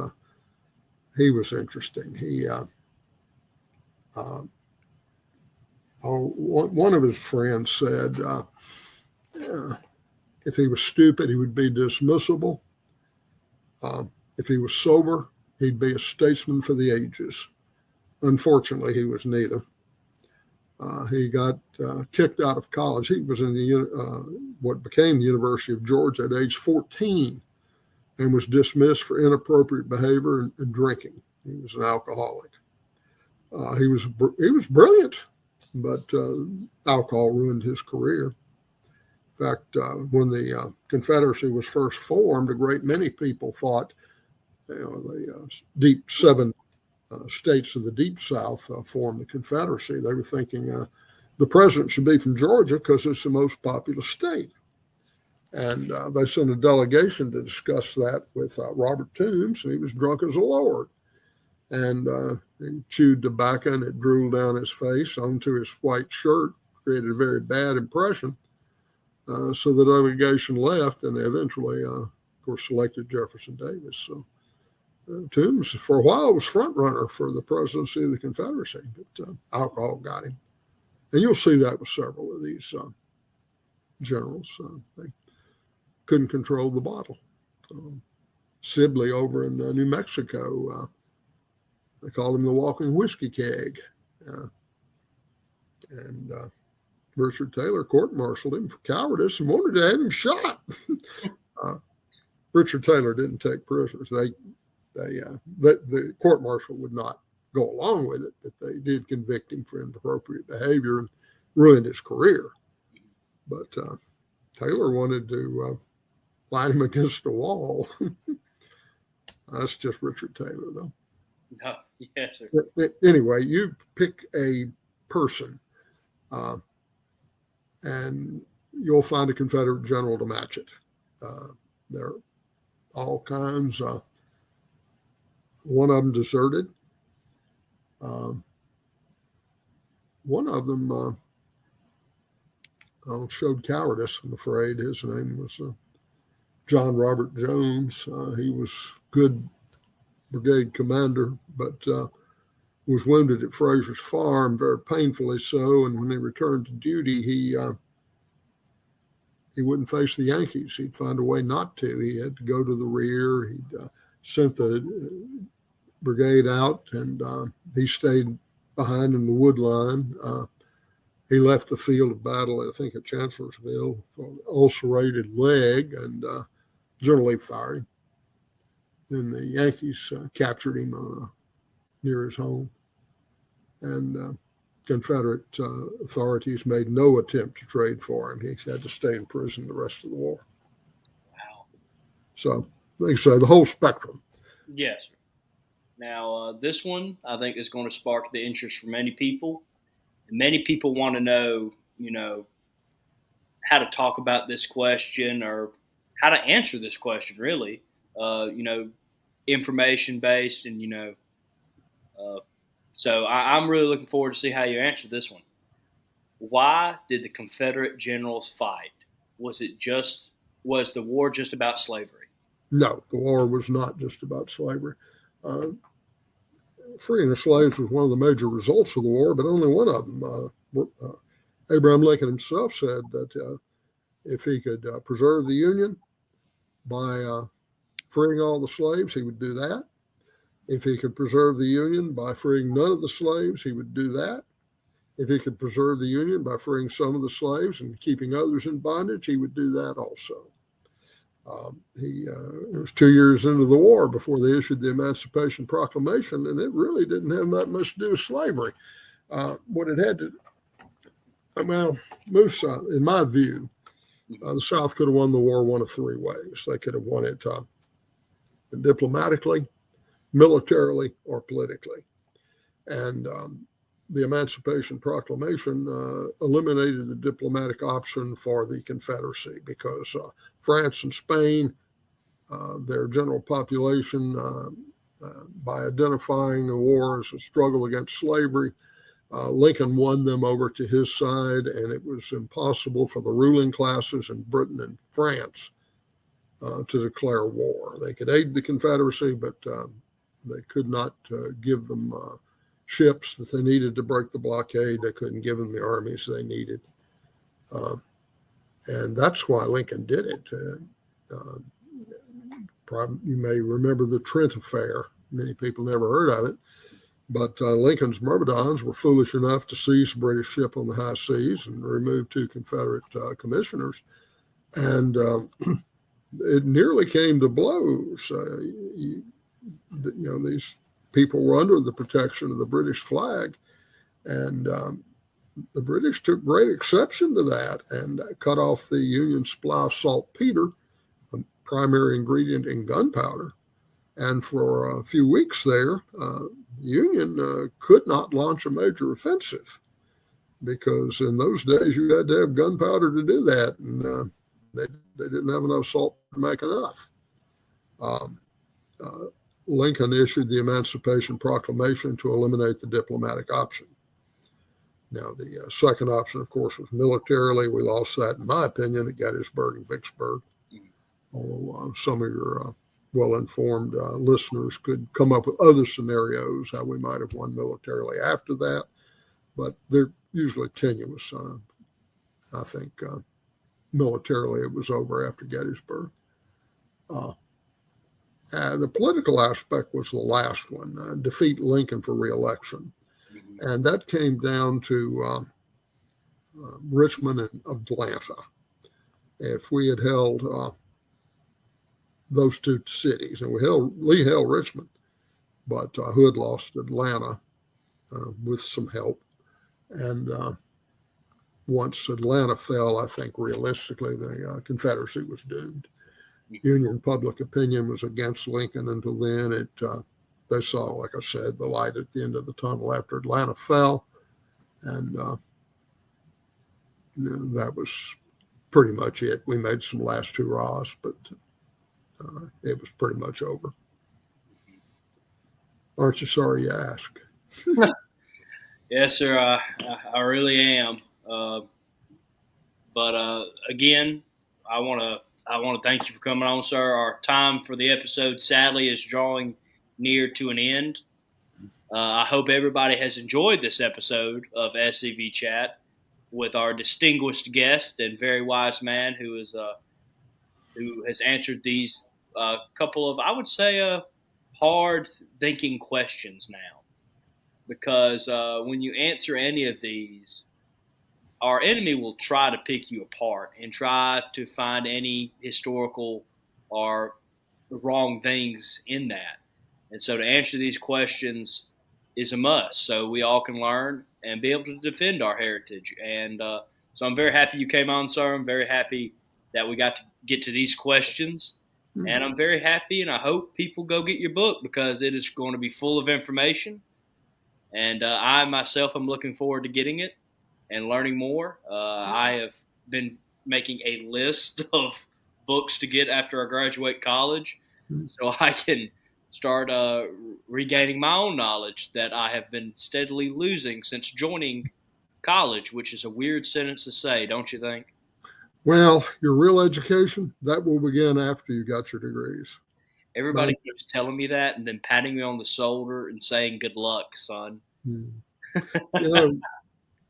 he was interesting. He one of his friends said if he was stupid, he would be dismissible. If he was sober, he'd be a statesman for the ages. Unfortunately, he was neither. He got kicked out of college. He was in what became the University of Georgia at age 14 and was dismissed for inappropriate behavior and drinking. He was an alcoholic. He was brilliant. but alcohol ruined his career. In fact, when the Confederacy was first formed, a great many people thought, the seven states of the Deep South formed the Confederacy. They were thinking the president should be from Georgia because it's the most populous state. And they sent a delegation to discuss that with Robert Toombs, and he was drunk as a lord. And he chewed tobacco, and it drooled down his face onto his white shirt, created a very bad impression. So the delegation left, and they eventually, of course, selected Jefferson Davis. So Toombs, for a while, was front runner for the presidency of the Confederacy, but alcohol got him. And you'll see that with several of these generals. They couldn't control the bottle. Sibley over in New Mexico, they called him the walking whiskey keg. And Richard Taylor court-martialed him for cowardice and wanted to have him shot. Richard Taylor didn't take prisoners. The court-martial would not go along with it, but they did convict him for inappropriate behavior and ruined his career. But Taylor wanted to line him against the wall. That's just Richard Taylor, though. No, yes, sir. Anyway, you pick a person, and you'll find a Confederate general to match it. There are all kinds. One of them deserted. One of them showed cowardice, I'm afraid. His name was John Robert Jones. He was good brigade commander, but was wounded at Frazier's Farm, very painfully so. And when he returned to duty, he wouldn't face the Yankees. He'd find a way not to. He had to go to the rear. He'd sent the brigade out, and he stayed behind in the wood line. He left the field of battle, I think, at Chancellorsville for an ulcerated leg, and General Lee fired him. Then the Yankees captured him near his home, and Confederate authorities made no attempt to trade for him. He had to stay in prison the rest of the war. Wow. So, like I say, the whole spectrum. Yes, sir. Now, this one, I think, is going to spark the interest for many people. And many people want to know, how to talk about this question or how to answer this question, really. Information-based and, so I'm really looking forward to see how you answer this one. Why did the Confederate generals fight? Was the war just about slavery? No, the war was not just about slavery. Freeing the slaves was one of the major results of the war, but only one of them. Abraham Lincoln himself said that if he could preserve the Union by freeing all the slaves, he would do that. If he could preserve the Union by freeing none of the slaves, he would do that. If he could preserve the Union by freeing some of the slaves and keeping others in bondage, he would do that also. It was 2 years into the war before they issued the Emancipation Proclamation, and it really didn't have that much to do with slavery. What it had to, Moose, in my view, the South could have won the war one of three ways. They could have won it diplomatically, militarily, or politically. And the Emancipation Proclamation eliminated the diplomatic option for the Confederacy because France and Spain, their general population, by identifying the war as a struggle against slavery, Lincoln won them over to his side, and it was impossible for the ruling classes in Britain and France to declare war. They could aid the Confederacy, but they could not give them ships that they needed to break the blockade. They couldn't give them the armies they needed. And that's why Lincoln did it. You may remember the Trent Affair. Many people never heard of it. But Lincoln's myrmidons were foolish enough to seize a British ship on the high seas and remove 2 Confederate commissioners. And it nearly came to blows. These people were under the protection of the British flag, and the British took great exception to that and cut off the Union supply of saltpeter, a primary ingredient in gunpowder. And for a few weeks there, the Union could not launch a major offensive because in those days you had to have gunpowder to do that, and they didn't have enough salt to make enough. Lincoln issued the Emancipation Proclamation to eliminate the diplomatic option. Now, the second option, of course, was militarily. We lost that, in my opinion, at Gettysburg and Vicksburg. Although some of your well-informed listeners could come up with other scenarios how we might have won militarily after that, but they're usually tenuous. I think militarily it was over after Gettysburg. The political aspect was the last one, defeat Lincoln for re-election. And that came down to Richmond and Atlanta. If we had held those two cities, and Lee held Richmond, but Hood lost Atlanta with some help. And once Atlanta fell, I think realistically the Confederacy was doomed. Union public opinion was against Lincoln until then. They saw, like I said, the light at the end of the tunnel after Atlanta fell. And that was pretty much it. We made some last hurrahs, but it was pretty much over. Aren't you sorry you asked? Yes, sir. I really am. But again, I want to thank you for coming on, sir. Our time for the episode, sadly, is drawing near to an end. I hope everybody has enjoyed this episode of SCV Chat with our distinguished guest and very wise man who has answered these couple of, I would say, hard-thinking questions now. Because when you answer any of these, our enemy will try to pick you apart and try to find any historical or wrong things in that. And so to answer these questions is a must, so we all can learn and be able to defend our heritage. And so I'm very happy you came on, sir. I'm very happy that we got to get to these questions. Mm-hmm. And I'm very happy, and I hope people go get your book because it is going to be full of information. And I myself am looking forward to getting it and learning more. I have been making a list of books to get after I graduate college so I can start regaining my own knowledge that I have been steadily losing since joining college, which is a weird sentence to say, don't you think? Well, your real education, that will begin after you got your degrees. Everybody keeps telling me that and then patting me on the shoulder and saying, good luck, son.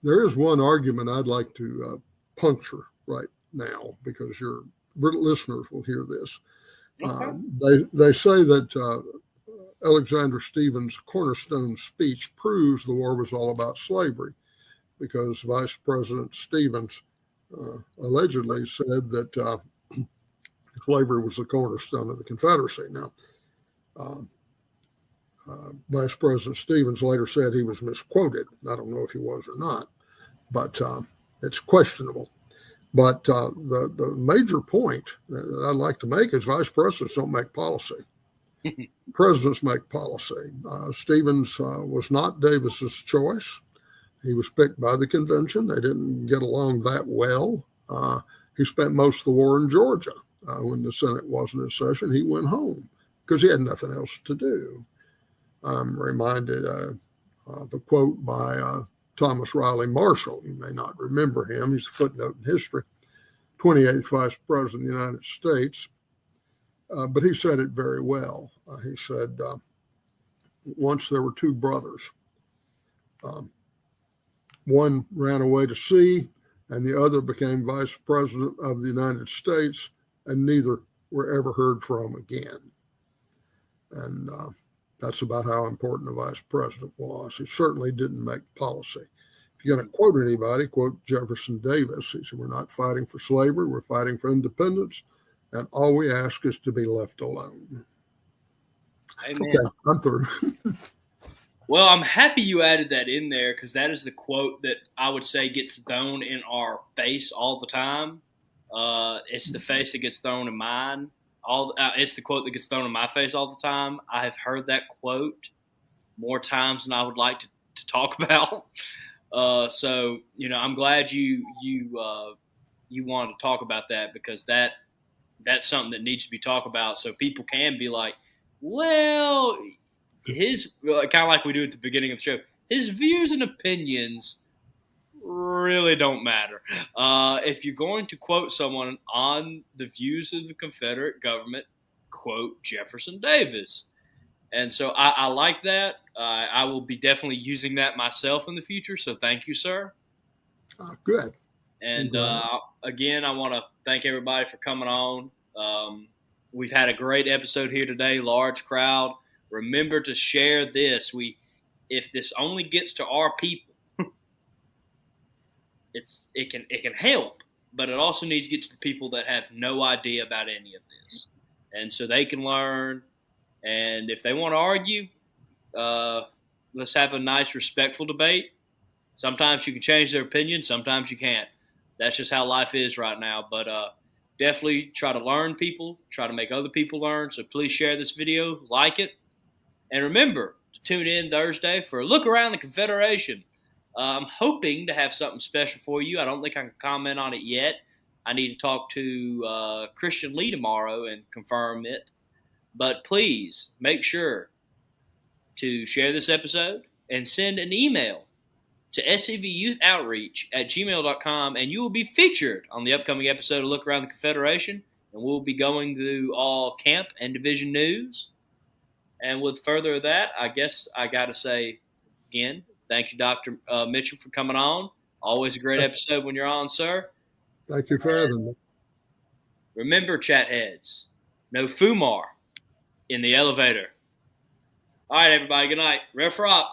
There is one argument I'd like to puncture right now because your listeners will hear this. Okay. They say that Alexander Stephens' cornerstone speech proves the war was all about slavery because Vice President Stephens allegedly said that slavery was the cornerstone of the Confederacy. Now, Vice President Stephens later said he was misquoted. I don't know if he was or not, but it's questionable. But the major point that I'd like to make is vice presidents don't make policy. Presidents make policy. Stephens was not Davis's choice. He was picked by the convention. They didn't get along that well. He spent most of the war in Georgia. When the Senate wasn't in session, he went home because he had nothing else to do. I'm reminded of a quote by Thomas Riley Marshall. You may not remember him. He's a footnote in history, 28th Vice President of the United States. But he said it very well. He said, once there were two brothers. One ran away to sea, and the other became Vice President of the United States, and neither were ever heard from again. And that's about how important a vice president was. He certainly didn't make policy. If you're going to quote anybody, quote Jefferson Davis. He said, we're not fighting for slavery, we're fighting for independence, and all we ask is to be left alone. Amen. Okay, I'm through. Well, I'm happy you added that in there because that is the quote that I would say gets thrown in our face all the time. It's the face that gets thrown in mine. It's the quote that gets thrown in my face all the time. I have heard that quote more times than I would like to talk about. So I'm glad you want to talk about that because that's something that needs to be talked about so people can be like, well, his kind of like we do at the beginning of the show. His views and opinions really don't matter. If you're going to quote someone on the views of the Confederate government, quote Jefferson Davis. And so I like that. I will be definitely using that myself in the future. So thank you, sir. Good. And again, I want to thank everybody for coming on. We've had a great episode here today, large crowd. Remember to share this. If this only gets to our people, it can help, but it also needs to get to the people that have no idea about any of this, and so they can learn. And if they want to argue, let's have a nice, respectful debate. Sometimes you can change their opinion, sometimes you can't. That's just how life is right now. But definitely try to learn people, try to make other people learn. So please share this video, like it, and remember to tune in Thursday for a look around the Confederation. I'm hoping to have something special for you. I don't think I can comment on it yet. I need to talk to Christian Lee tomorrow and confirm it. But please make sure to share this episode and send an email to scvyouthOutreach@gmail.com, and you will be featured on the upcoming episode of Look Around the Confederation. And we'll be going through all camp and division news. And with further of that, I guess I got to say again, thank you, Dr. Mitcham, for coming on. Always a great episode when you're on, sir. Thank you for having me. Remember, chat heads, no Fumar in the elevator. All right, everybody. Good night. Ref Rock.